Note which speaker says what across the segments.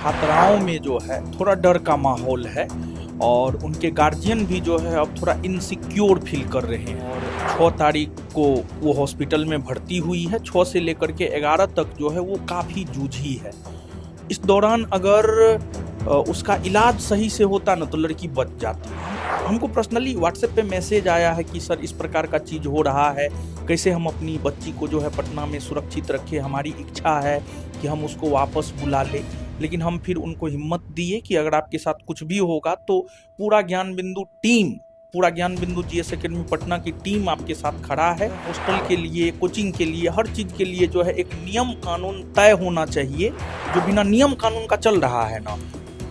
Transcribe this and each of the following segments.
Speaker 1: छात्राओं में जो है थोड़ा डर का माहौल है और उनके गार्जियन भी जो है अब थोड़ा इनसिक्योर फील कर रहे हैं। और 6 तारीख को वो हॉस्पिटल में भर्ती हुई है। 6 से लेकर के 11 तक जो है वो काफ़ी जूझी है। इस दौरान अगर उसका इलाज सही से होता ना तो लड़की बच जाती। हमको पर्सनली व्हाट्सएप पे मैसेज आया है कि सर इस प्रकार का चीज़ हो रहा है, कैसे हम अपनी बच्ची को जो है पटना में सुरक्षित रखें। हमारी इच्छा है कि हम उसको वापस बुला लें, लेकिन हम फिर उनको हिम्मत दिए कि अगर आपके साथ कुछ भी होगा तो पूरा ज्ञान बिंदु जीएस एकेडमी पटना की टीम आपके साथ खड़ा है। हॉस्टल के लिए, कोचिंग के लिए, हर चीज़ के लिए जो है एक नियम कानून तय होना चाहिए। जो बिना नियम कानून का चल रहा है ना,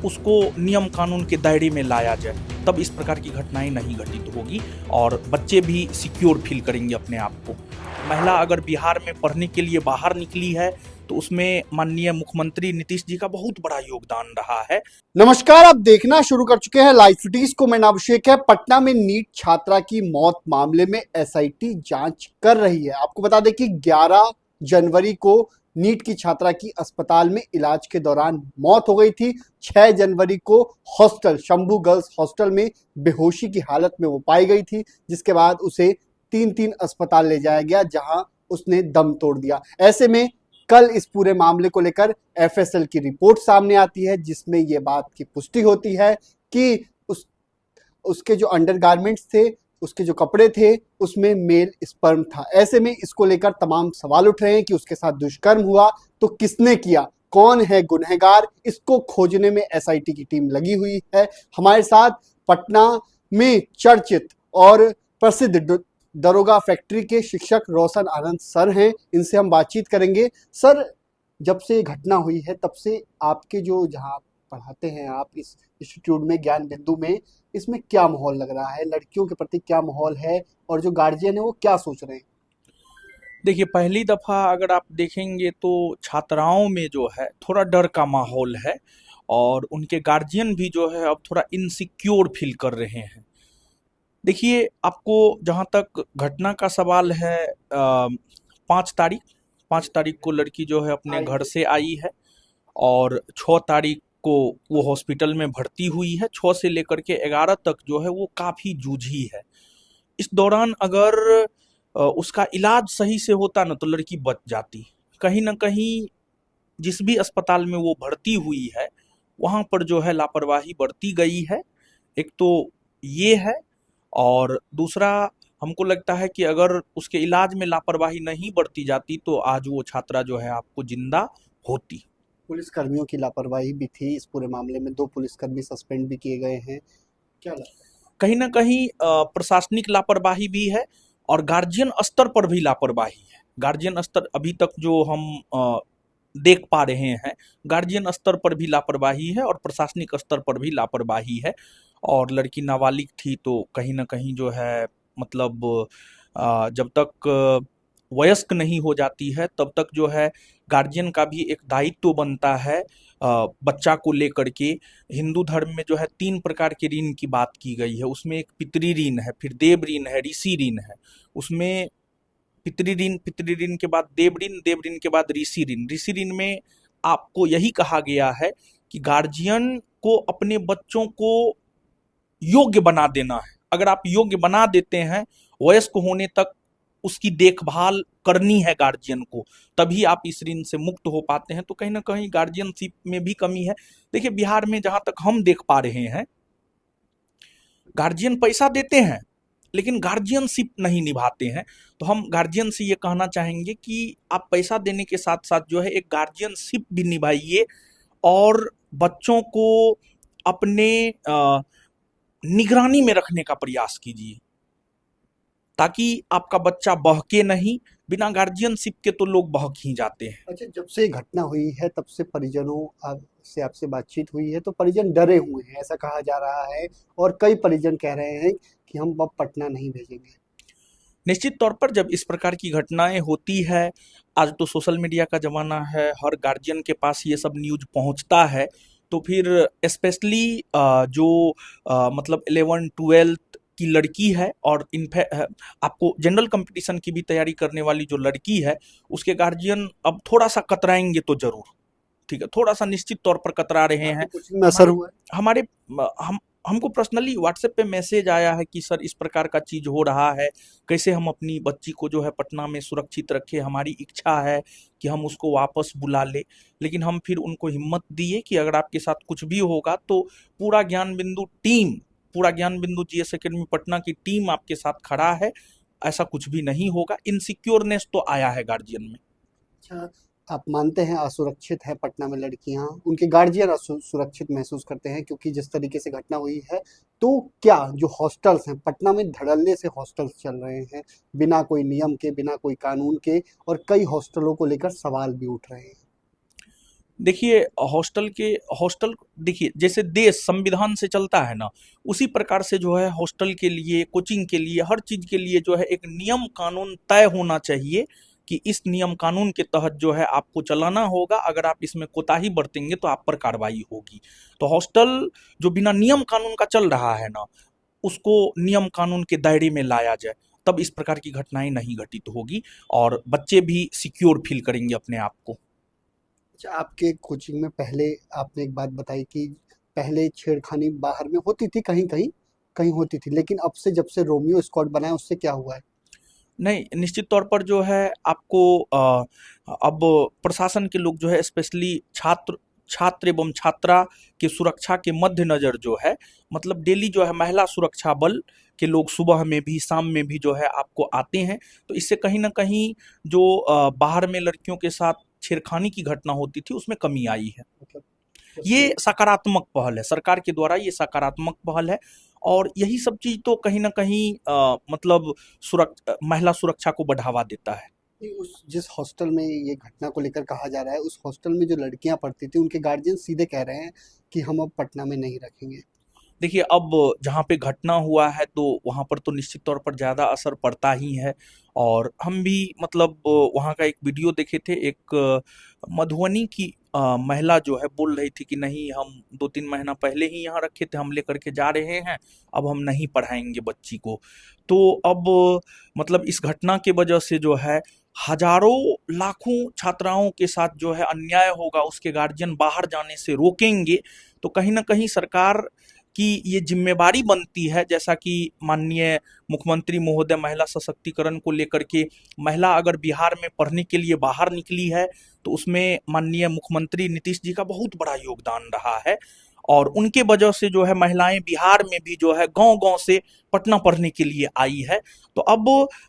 Speaker 1: उसको नियम कानून के दायरे में लाया जाए, तब इस प्रकार की घटनाएं नहीं घटित होगी और बच्चे भी सिक्योर फील करेंगे अपने आप को। महिला अगर बिहार में पढ़ने के लिए बाहर निकली है तो उसमें माननीय मुख्यमंत्री नीतीश जी का बहुत बड़ा योगदान रहा है।
Speaker 2: नमस्कार, आप देखना शुरू कर चुके हैं लाइव सिटीज को। मैं नाम अभिषेक है। पटना में नीट छात्रा की मौत मामले में एसआईटी जांच कर रही है। आपको बता दें कि 11 जनवरी को नीट की छात्रा की अस्पताल में इलाज के दौरान मौत हो गई थी। 6 जनवरी को हॉस्टल शंभू गर्ल्स हॉस्टल में बेहोशी की हालत में वो पाई गई थी, जिसके बाद उसे 3 अस्पताल ले जाया गया जहां उसने दम तोड़ दिया। ऐसे में कल इस पूरे मामले को लेकर एफएसएल की रिपोर्ट सामने आती है, जिसमें यह बात की पुष्टि होती है कि उसके जो अंडरगारमेंट्स थे, उसके जो कपड़े थे, उसमें मेल स्पर्म था। ऐसे में इसको लेकर तमाम सवाल उठ रहे हैं कि उसके साथ दुष्कर्म हुआ तो किसने किया, कौन है गुनहगार। इसको खोजने में एसआईटी की टीम लगी हुई है। हमारे साथ पटना में चर्चित और प्रसिद्ध दरोगा फैक्ट्री के शिक्षक रोशन आनंद सर हैं। इनसे हम बातचीत करेंगे। सर, जब से ये घटना हुई है तब से आपके जो जहाँ पढ़ाते हैं आप इस इंस्टीट्यूट में, ज्ञान बिंदु में, इसमें क्या माहौल लग रहा है? लड़कियों के प्रति क्या माहौल है और जो गार्जियन है वो क्या सोच रहे हैं?
Speaker 1: देखिए, पहली दफ़ा अगर आप देखेंगे तो छात्राओं में जो है थोड़ा डर का माहौल है और उनके गार्जियन भी जो है अब थोड़ा इनसिक्योर फील कर रहे हैं। देखिए, आपको जहाँ तक घटना का सवाल है, 5 तारीख को लड़की जो है अपने घर से आई है और 6 तारीख को वो हॉस्पिटल में भर्ती हुई है। 6 से लेकर के 11 तक जो है वो काफ़ी जूझी है। इस दौरान अगर उसका इलाज सही से होता ना तो लड़की बच जाती। कहीं न कहीं जिस भी अस्पताल में वो भर्ती हुई है, वहाँ पर जो है लापरवाही बरती गई है। एक तो ये है और दूसरा हमको लगता है कि अगर उसके इलाज में लापरवाही नहीं बरती जाती तो आज वो छात्रा जो है आपको जिंदा होती।
Speaker 2: पुलिस कर्मियों की लापरवाही भी थी इस पूरे मामले में। 2 पुलिसकर्मी सस्पेंड भी किए गए हैं। क्या लगता है?
Speaker 1: कहीं न कहीं प्रशासनिक लापरवाही भी है और गार्जियन स्तर पर भी लापरवाही है। गार्जियन स्तर अभी तक जो हम देख पा रहे हैं, गार्जियन स्तर पर भी लापरवाही है और प्रशासनिक स्तर पर भी लापरवाही है। और लड़की नाबालिग थी तो कहीं न कहीं जो है मतलब जब तक वयस्क नहीं हो जाती है तब तक जो है गार्जियन का भी एक दायित्व बनता है बच्चा को लेकर के। हिंदू धर्म में जो है 3 प्रकार के ऋण की बात की गई है। उसमें एक पितृ ऋण है, फिर देव ऋण है, ऋषि ऋण है। उसमें पितृ ऋण के बाद देव ऋण के बाद ऋषि ऋण। ऋषि ऋण में आपको यही कहा गया है कि गार्जियन को अपने बच्चों को योग्य बना देना है। अगर आप योग्य बना देते हैं, वयस्क होने तक उसकी देखभाल करनी है गार्जियन को, तभी आप इस ऋण से मुक्त हो पाते हैं। तो कहीं ना कहीं गार्जियनशिप में भी कमी है। देखिए, बिहार में जहां तक हम देख पा रहे हैं, गार्जियन पैसा देते हैं लेकिन गार्जियनशिप नहीं निभाते हैं। तो हम गार्जियन से ये कहना चाहेंगे कि आप पैसा देने के साथ साथ जो है एक गार्जियनशिप भी निभाइए और बच्चों को अपने निगरानी में रखने का प्रयास कीजिए ताकि आपका बच्चा बहके नहीं। बिना गार्जियनशिप के तो लोग बहक ही जाते हैं।
Speaker 2: अच्छा, जब से घटना हुई है तब से परिजनों से आपसे बातचीत हुई है तो परिजन डरे हुए हैं, ऐसा कहा जा रहा है। और कई परिजन कह रहे हैं कि हम अब पटना नहीं भेजेंगे।
Speaker 1: निश्चित तौर पर जब इस प्रकार की घटनाएं होती है, आज तो सोशल मीडिया का ज़माना है, हर गार्जियन के पास ये सब न्यूज़ पहुंचता है, तो फिर स्पेशली जो मतलब 11-12 की लड़की है और इनफैक्ट आपको जनरल कंपटीशन की भी तैयारी करने वाली जो लड़की है, उसके गार्जियन अब थोड़ा सा कतराएंगे तो ज़रूर। ठीक है, थोड़ा सा निश्चित तौर पर कतरा रहे हैं।
Speaker 2: कुछ में असर हुआ है?
Speaker 1: हमारे हम हमको पर्सनली व्हाट्सएप पे मैसेज आया है कि सर इस प्रकार का चीज़ हो रहा है, कैसे हम अपनी बच्ची को जो है पटना में सुरक्षित रखें, हमारी इच्छा है कि हम उसको वापस बुला ले। लेकिन हम फिर उनको हिम्मत दिए कि अगर आपके साथ कुछ भी होगा तो पूरा ज्ञान बिंदु जीएस एकेडमी पटना की टीम आपके साथ खड़ा है, ऐसा कुछ भी नहीं होगा। इनसिक्योरनेस तो आया है गार्जियन में।
Speaker 2: अच्छा, आप मानते हैं असुरक्षित है पटना में लड़कियां, उनके गार्जियन सुरक्षित महसूस करते हैं क्योंकि जिस तरीके से घटना हुई है, तो क्या जो हॉस्टल्स हैं पटना में धड़ल्ले से हॉस्टल्स चल रहे हैं बिना कोई नियम के, बिना कोई कानून के, और कई हॉस्टलों को लेकर सवाल भी उठ रहे हैं?
Speaker 1: देखिए हॉस्टल देखिए, जैसे देश संविधान से चलता है ना, उसी प्रकार से जो है हॉस्टल के लिए, कोचिंग के लिए, हर चीज के लिए जो है एक नियम कानून तय होना चाहिए कि इस नियम कानून के तहत जो है आपको चलाना होगा। अगर आप इसमें कोताही बरतेंगे तो आप पर कार्रवाई होगी। तो हॉस्टल जो बिना नियम कानून का चल रहा है ना, उसको नियम कानून के दायरे में लाया जाए, तब इस प्रकार की घटनाएं नहीं घटित होगी और बच्चे भी सिक्योर फील करेंगे अपने आप को।
Speaker 2: अच्छा, आपके कोचिंग में पहले आपने एक बात बताई कि पहले छेड़खानी बाहर में होती थी, कहीं कहीं कहीं होती थी, लेकिन अब से जब से रोमियो स्क्वाड बना है उससे क्या हुआ है?
Speaker 1: नहीं, निश्चित तौर पर जो है आपको अब प्रशासन के लोग जो है स्पेशली छात्र एवं छात्रा के सुरक्षा के मद्देनजर जो है, मतलब डेली जो है महिला सुरक्षा बल के लोग सुबह में भी शाम में भी जो है आपको आते हैं। तो इससे कहीं ना कहीं जो बाहर में लड़कियों के साथ छेड़खानी की घटना होती थी उसमें कमी आई है।
Speaker 2: मतलब
Speaker 1: ये सकारात्मक पहल है सरकार के द्वारा, ये सकारात्मक पहल है और यही सब चीज तो कहीं ना कहीं मतलब महिला सुरक्षा को बढ़ावा देता है।
Speaker 2: उस जिस हॉस्टल में ये घटना को लेकर कहा जा रहा है, उस हॉस्टल में जो लड़कियां पढ़ती थी उनके गार्जियन सीधे कह रहे हैं कि हम अब पटना में नहीं रखेंगे।
Speaker 1: देखिए, अब जहाँ पे घटना हुआ है तो वहाँ पर तो निश्चित तौर पर ज़्यादा असर पड़ता ही है। और हम भी मतलब वहाँ का एक वीडियो देखे थे, एक मधुबनी की महिला जो है बोल रही थी कि नहीं, हम 2-3 महीना पहले ही यहाँ रखे थे, हम लेकर के जा रहे हैं, अब हम नहीं पढ़ाएंगे बच्ची को। तो अब मतलब इस घटना के वजह से जो है हजारों लाखों छात्राओं के साथ जो है अन्याय होगा, उसके गार्जियन बाहर जाने से रोकेंगे। तो कहीं ना कहीं सरकार की ये जिम्मेवारी बनती है, जैसा कि माननीय मुख्यमंत्री महोदय महिला सशक्तिकरण को लेकर के, महिला अगर बिहार में पढ़ने के लिए बाहर निकली है तो उसमें माननीय मुख्यमंत्री नीतीश जी का बहुत बड़ा योगदान रहा है और उनके वजह से जो है महिलाएं बिहार में भी जो है गांव-गांव से पटना पढ़ने के लिए आई है। तो अब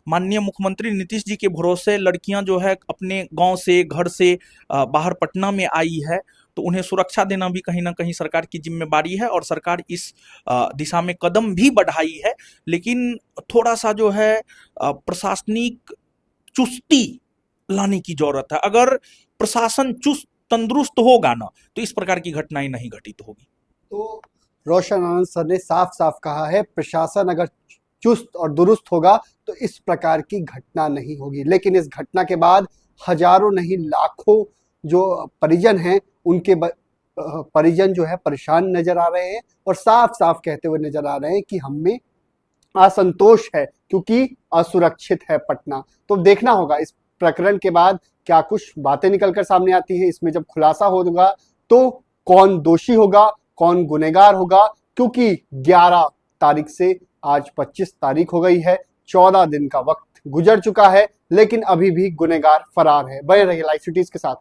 Speaker 1: माननीय मुख्यमंत्री नीतीश जी के भरोसे लड़कियां जो है अपने गांव से, घर से बाहर पटना में आई है, तो उन्हें सुरक्षा देना भी कहीं ना कहीं सरकार की जिम्मेवारी है और सरकार इस दिशा में कदम भी बढ़ाई है। लेकिन थोड़ा सा जो है प्रशासनिक चुस्ती लाने की जरूरत है। अगर प्रशासन चुस्त तंदुरुस्त होगा ना तो इस प्रकार की घटनाएं नहीं घटित होगी।
Speaker 2: तो रोशन आनंद सर ने साफ साफ कहा है, प्रशासन अगर चुस्त और दुरुस्त होगा तो इस प्रकार की घटना नहीं होगी। लेकिन इस घटना के बाद हजारों नहीं लाखों जो परिजन हैं, उनके परिजन जो है परेशान नजर आ रहे हैं और साफ साफ कहते हुए नजर आ रहे हैं कि हमें असंतोष है क्योंकि असुरक्षित है पटना। तो देखना होगा इस प्रकरण के बाद क्या कुछ बातें निकलकर सामने आती हैं। इसमें जब खुलासा होगा तो कौन दोषी होगा, कौन गुनहगार होगा, क्योंकि 11 तारीख से आज 25 तारीख हो गई है, 14 दिन का वक्त गुजर चुका है, लेकिन अभी भी गुनहगार फरार है। बने रहिए लाइव सिटीज के साथ।